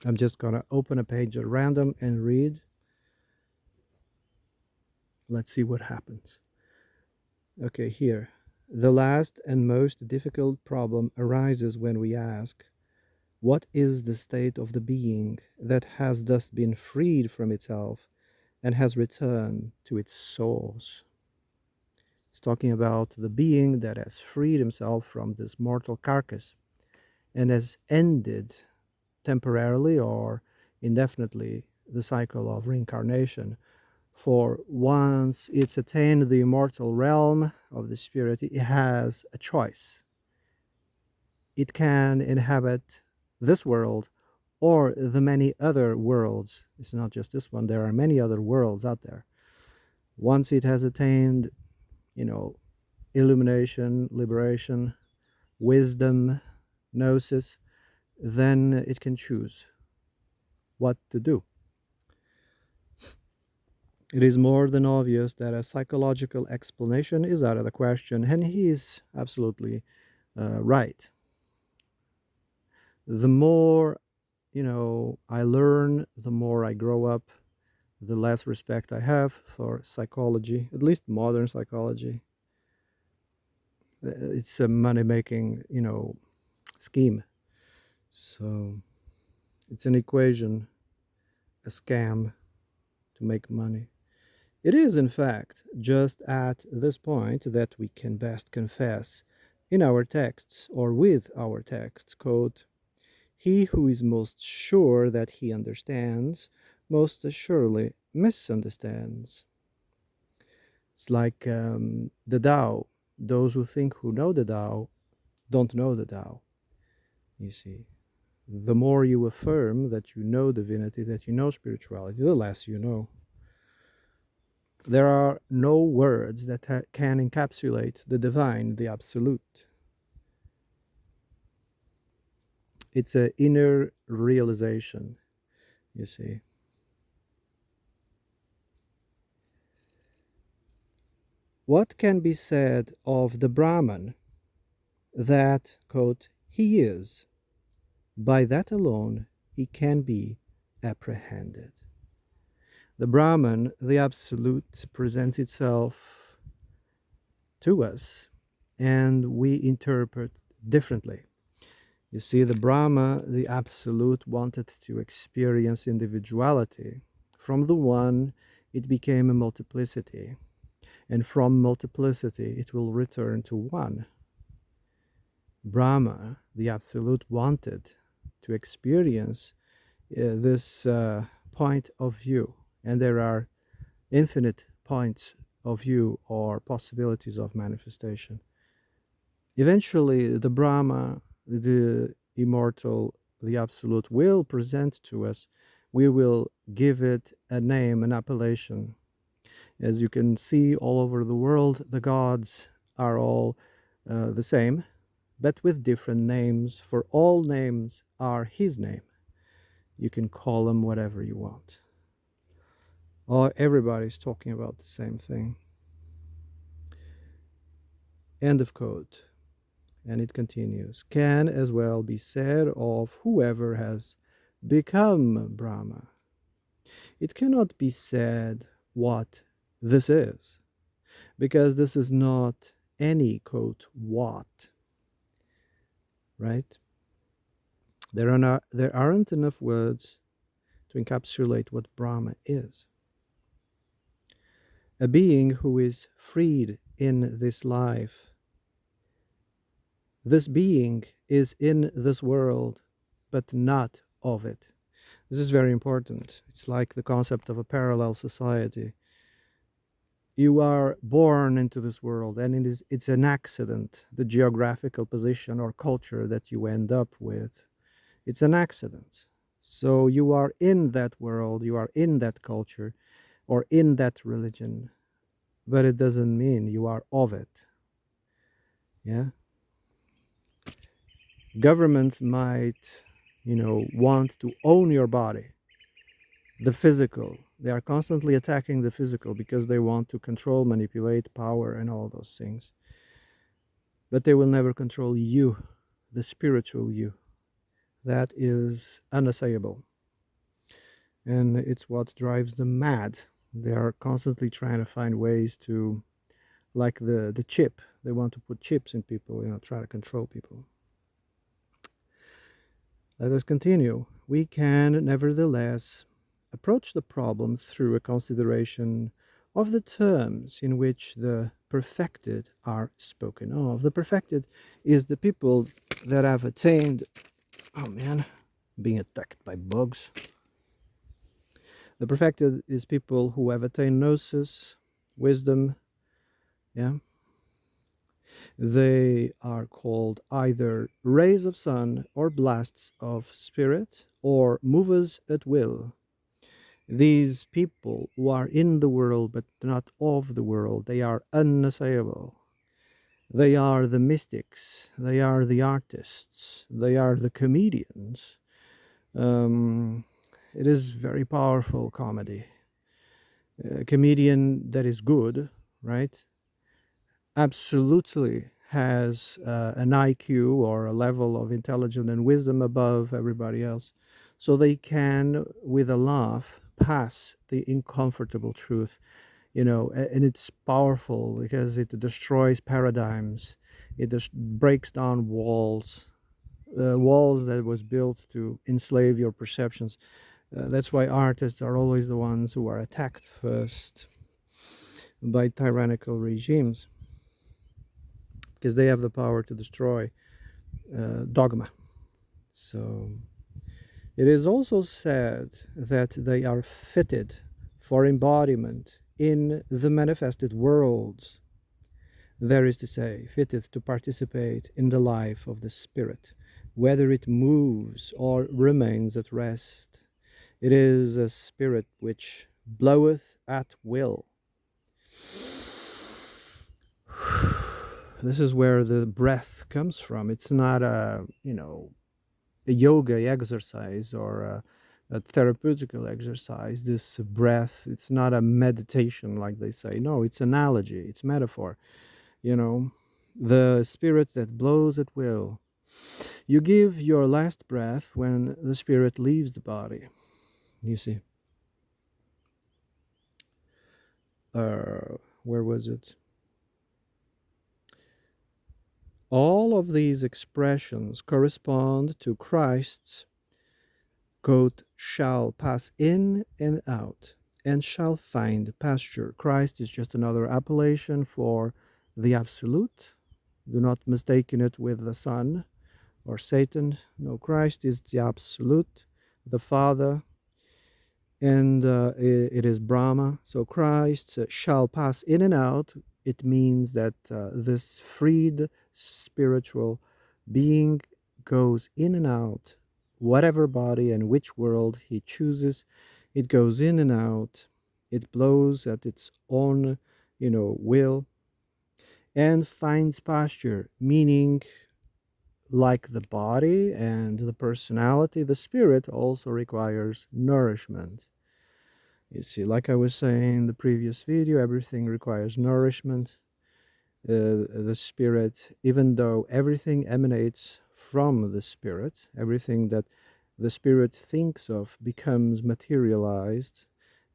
I'm just going to open a page at random and read. Let's see what happens. Okay, here. The last and most difficult problem arises when we ask, what is the state of the being that has thus been freed from itself and has returned to its source? It's talking about the being that has freed himself from this mortal carcass and has ended temporarily or indefinitely the cycle of reincarnation. For once it's attained the immortal realm of the spirit, it has a choice. It can inhabit this world or the many other worlds. It's not just this one, there are many other worlds out there. Once it has attained, you know, illumination, liberation, wisdom, gnosis, then it can choose what to do. It is more than obvious that a psychological explanation is out of the question, and he is absolutely right. The more, I learn, the more I grow up, the less respect I have for psychology, at least modern psychology. It's a money making, scheme. So it's an equation, a scam to make money. It is, in fact, just at this point that we can best confess in our texts or with our texts, quote, he who is most sure that he understands, most assuredly misunderstands. It's like the Tao. Those who know the Tao don't know the Tao, you see. The more you affirm that you know divinity, that you know spirituality, the less you know. There are no words that can encapsulate the divine, the absolute. It's an inner realization, you see. What can be said of the Brahman that, quote, he is? By that alone he can be apprehended. The Brahman, the absolute, presents itself to us and we interpret differently. You see, the Brahma, the absolute, wanted to experience individuality. From the one, it became a multiplicity. And from multiplicity, it will return to one. Brahma, the absolute, wanted to experience this point of view. And there are infinite points of view or possibilities of manifestation. Eventually, the Brahma, the immortal, the absolute, will present to us. We will give it a name, an appellation. As you can see all over the world, the gods are all the same, but with different names, for all names are his name. You can call them whatever you want. Everybody's talking about the same thing. End of quote. And it continues, can as well be said of whoever has become Brahma. It cannot be said what this is, because this is not any, quote, what, right? There aren't enough words to encapsulate what Brahma is. A being who is freed in this life. This being is in this world, but not of it. This is very important. It's like the concept of a parallel society. You are born into this world, and it's an accident, the geographical position or culture that you end up with. It's an accident. So you are in that world, you are in that culture, or in that religion, but it doesn't mean you are of it. Yeah? Governments might, want to own your body, the physical. They are constantly attacking the physical because they want to control, manipulate, power, and all those things. But they will never control you, the spiritual you. That is unassailable. and it's what drives them mad. They are constantly trying to find ways to, like the chip. They want to put chips in people, try to control people. Let us continue. We can nevertheless approach the problem through a consideration of the terms in which the perfected are spoken of. The perfected is the people that have attained, oh man, being attacked by bugs. The perfected is people who have attained gnosis, wisdom, yeah. They are called either rays of sun or blasts of spirit or movers at will. These people who are in the world but not of the world, they are unassailable. They are the mystics, they are the artists, they are the comedians. Um, it is very powerful comedy. A comedian that is good, right, absolutely has an IQ or a level of intelligence and wisdom above everybody else. So they can, with a laugh, pass the uncomfortable truth, and it's powerful because it destroys paradigms. It just breaks down walls, walls that was built to enslave your perceptions. That's why artists are always the ones who are attacked first by tyrannical regimes, because they have the power to destroy dogma. So it is also said that they are fitted for embodiment in the manifested worlds. There is to say, fitted to participate in the life of the spirit, whether it moves or remains at rest. It is a spirit which bloweth at will. This is where the breath comes from. It's not a yoga exercise or a therapeutical exercise. This breath, it's not a meditation like they say. No, it's analogy, it's metaphor. The spirit that blows at will. You give your last breath when the spirit leaves the body. You see. Where was it? All of these expressions correspond to Christ's goat shall pass in and out and shall find pasture. Christ is just another appellation for the absolute. Do not mistake it with the Son or Satan. No, Christ is the absolute, the Father, and it is Brahma. So Christ shall pass in and out. It means that this freed spiritual being goes in and out, whatever body and which world he chooses. It goes in and out. It blows at its own, will, and finds pasture, meaning like the body and the personality, the spirit also requires nourishment. You see, like I was saying in the previous video, everything requires nourishment. The spirit, even though everything emanates from the spirit, everything that the spirit thinks of becomes materialized.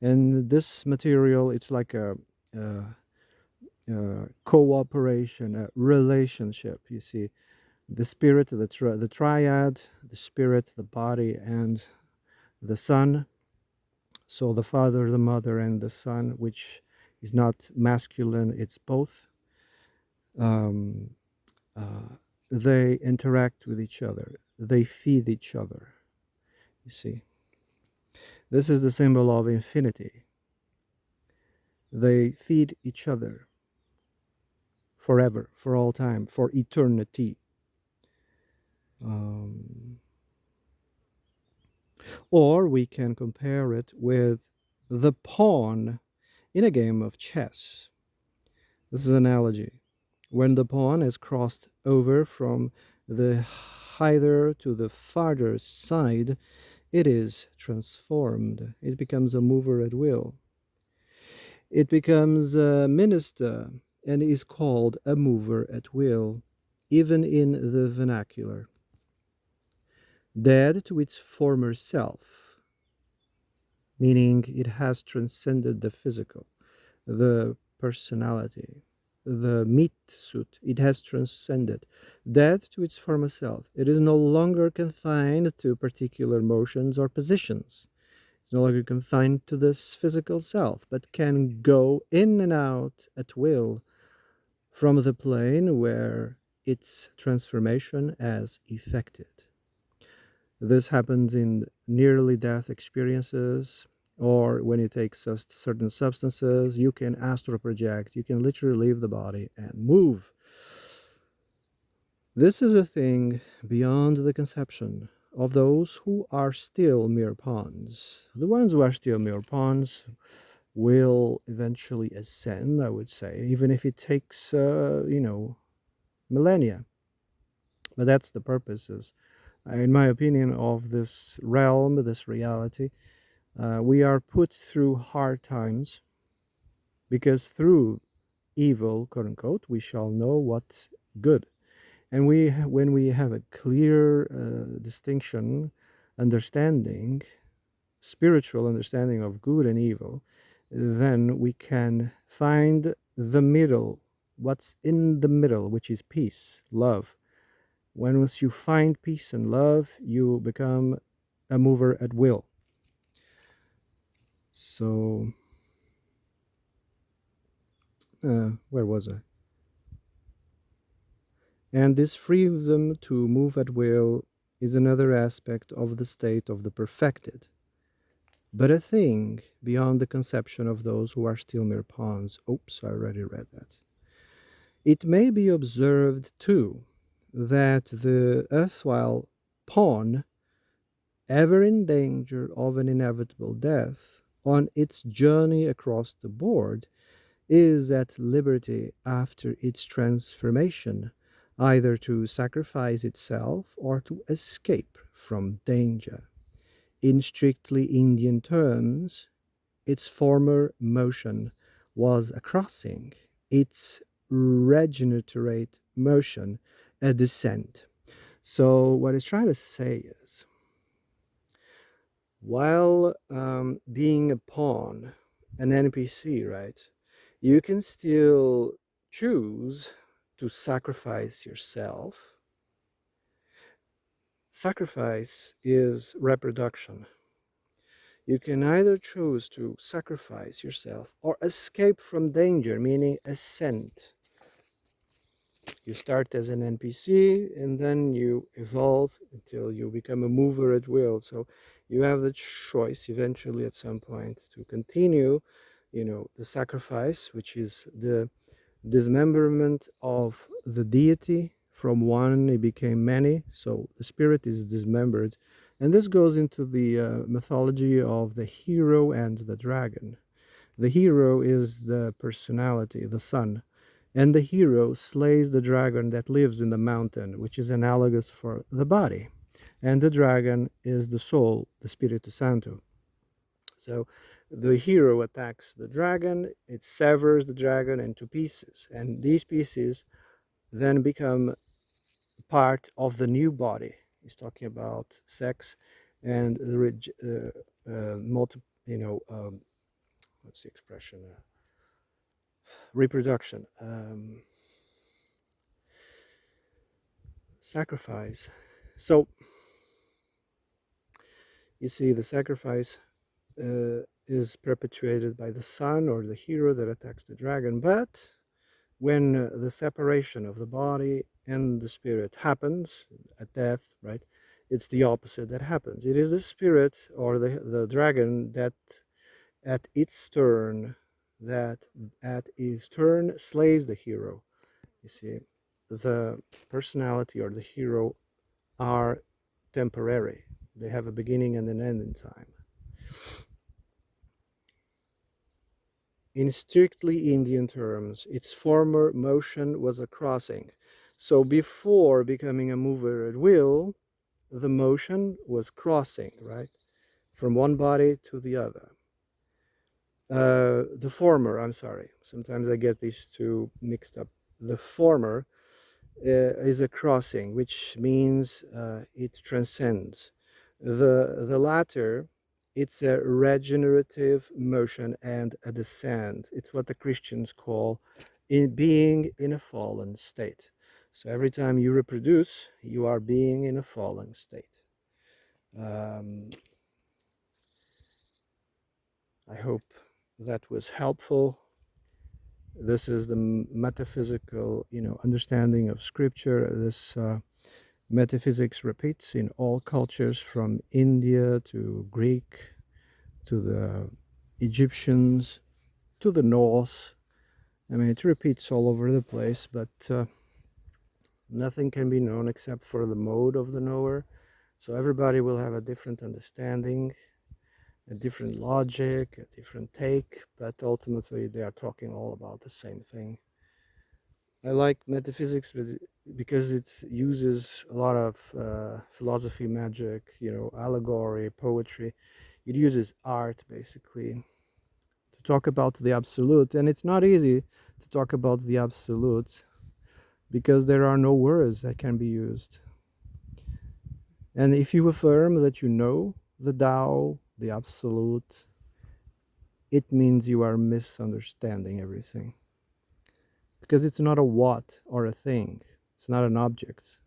And this material, it's like a cooperation, a relationship. You see, the spirit, the triad, the spirit, the body, and the son. So the father, the mother, and the son, which is not masculine, it's both. Um, they interact with each other. They feed each other. You see, this is the symbol of infinity. They feed each other forever, for all time, for eternity. Um, or we can compare it with the pawn in a game of chess. This is an analogy. When the pawn is crossed over from the hither to the farther side, it is transformed. It becomes a mover at will. It becomes a minister and is called a mover at will, even in the vernacular. Dead to its former self, meaning it has transcended the physical, the personality, the meat suit. It has transcended death to its former self. It is no longer confined to particular motions or positions. It's no longer confined to this physical self, but can go in and out at will from the plane where its transformation has effected. This happens in nearly death experiences, or when you take certain substances, you can astral project, you can literally leave the body and move. This is a thing beyond the conception of those who are still mere pawns. The ones who are still mere pawns will eventually ascend, I would say, even if it takes, millennia. But that's the purposes, in my opinion, of this realm, this reality. We are put through hard times because through evil, quote unquote, we shall know what's good. And when we have a clear distinction, understanding, spiritual understanding of good and evil, then we can find the middle, what's in the middle, which is peace, love. Once you find peace and love, you become a mover at will. So, where was I? And this freedom to move at will is another aspect of the state of the perfected, but a thing beyond the conception of those who are still mere pawns. Oops, I already read that. It may be observed, too, that the erstwhile pawn, ever in danger of an inevitable death, on its journey across the board, is at liberty after its transformation, either to sacrifice itself or to escape from danger. In strictly Indian terms, its former motion was a crossing, its regenerate motion a descent. So, what it's trying to say is, while being a pawn, an NPC, right, you can still choose to sacrifice yourself. Sacrifice is reproduction. You can either choose to sacrifice yourself or escape from danger, meaning ascent. You start as an NPC and then you evolve until you become a mover at will. So you have the choice eventually at some point to continue, the sacrifice, which is the dismemberment of the deity. From one it became many, so the spirit is dismembered. And this goes into the mythology of the hero and the dragon. The hero is the personality, the sun, and the hero slays the dragon that lives in the mountain, which is analogous for the body. And the dragon is the soul, the Spiritu Santo. So the hero attacks the dragon, it severs the dragon into pieces, and these pieces then become part of the new body. He's talking about sex and what's the expression? Reproduction, sacrifice. So you see, the sacrifice is perpetuated by the son or the hero that attacks the dragon. But when the separation of the body and the spirit happens at death, right, it's the opposite that happens. It is the spirit or the dragon that at its turn, slays the hero. You see, the personality or the hero are temporary. They have a beginning and an end in time. In strictly Indian terms, its former motion was a crossing. So before becoming a mover at will, the motion was crossing, right? From one body to the other. The former, I'm sorry, sometimes I get these two mixed up. The former is a crossing, which means it transcends. The latter It's a regenerative motion and a descent. It's what the Christians call in being in a fallen state. So every time you reproduce, you are being in a fallen state. Um, I hope that was helpful. This is the metaphysical, understanding of Scripture. This metaphysics repeats in all cultures, from India to Greek to the Egyptians to the Norse. I mean, it repeats all over the place, but nothing can be known except for the mode of the knower. So everybody will have a different understanding, a different logic, a different take, but ultimately they are talking all about the same thing. I like metaphysics because it uses a lot of philosophy, magic, allegory, poetry. It uses art basically to talk about the absolute, and it's not easy to talk about the absolute because there are no words that can be used. And if you affirm that you know the Tao, the absolute, it means you are misunderstanding everything. Because it's not a what or a thing, it's not an object,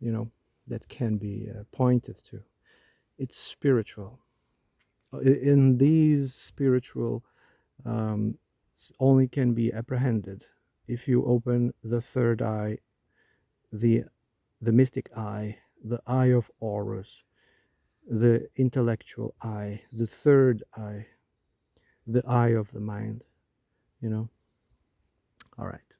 that can be pointed to. It's spiritual. In these spiritual only can be apprehended if you open the third eye, the the mystic eye, the eye of Horus, the intellectual eye, the third eye, the eye of the mind, you know. All right.